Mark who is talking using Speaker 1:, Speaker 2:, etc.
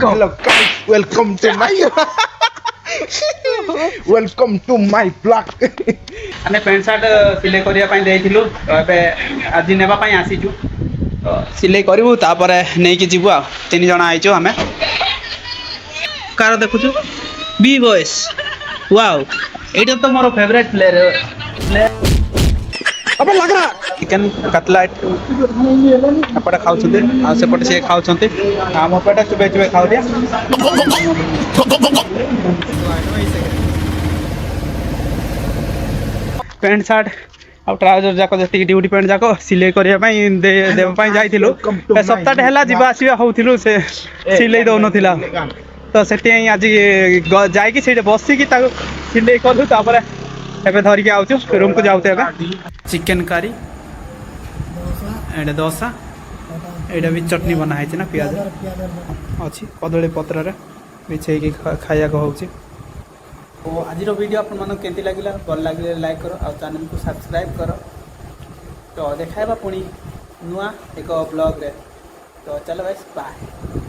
Speaker 1: Hello guys, welcome to my welcome to my vlog.
Speaker 2: ଆମେ pant shirt ସିଲେଇ କରିବା ପାଇଁ ଦେଇଥିଲୁ ତ ଏବେ ଆଜି ନେବା ପାଇଁ ଆସିଛୁ ତ ସିଲେଇ କରିବୁ ତାପରେ ନେଇକି ଯିବୁ ଆଉ 3 ଜଣ ଆଇଛୁ ଆମେ କାର ଦେଖୁଛୁ ବି ବଏସ୍ ୱାଓ ଏଇଟା ତ ମୋର ଫେଭରେଟ୍ ପ୍ଲେୟର
Speaker 1: अबे लग रहा
Speaker 2: ଚିକେନ୍ କଟଲେଟ୍ ଏପଟେ ଖାଉଛନ୍ତି ଆଉ ସେପଟେ ସିଏ ଖାଉଛନ୍ତି ଆମ ପଟେ ଚୁବେ ଚୁବେ ଖାଉଦିଆ ପ୍ୟାଣ୍ଟ ସାର୍ଟ ଆଉ ଟ୍ରାଉଜର ଯାକ ଯେତିକି ଡ୍ୟୁଟି ପ୍ୟାଣ୍ଟ ଯାକ ସିଲେଇ କରିବା ପାଇଁ ଦେବା ପାଇଁ ଯାଇଥିଲୁ ସପ୍ତାହଟେ ହେଲା ଯିବା ଆସିବା ହଉଥିଲୁ ସେ ସିଲେଇ ଦଉନଥିଲା ତ ସେଥିପାଇଁ ଆଜି ଯାଇକି ସେଇଠି ବସିକି ତାକୁ ସିଲେଇ କଲୁ ତାପରେ ଏବେ ଧରିକି ଆଉଛୁ ରୁମ୍କୁ ଯାଉଛୁ ଏବେ ଚିକେନ୍ କାରୀ ଏଇଟା ଦୋସା ଏଇଟା ବି ଚଟନି ବନା ହେଇଛି ନା ପିଆଜ ଅଛି କଦଳୀ ପତ୍ରରେ ବିଛେଇକି ଖାଇବାକୁ ହେଉଛି ଓ ଆଜିର ଭିଡ଼ିଓ ଆପଣମାନଙ୍କୁ କେମିତି ଲାଗିଲା ଭଲ ଲାଗିଲେ ଲାଇକ୍ କର ଆଉ ଚ୍ୟାନେଲକୁ ସବସ୍କ୍ରାଇବ୍ କର ତ ଦେଖାଇବା ପୁଣି ନୂଆ ଏକ ବ୍ଲଗ୍ରେ ତ ଚାଲ ଗାଇସ୍ ବାଏ।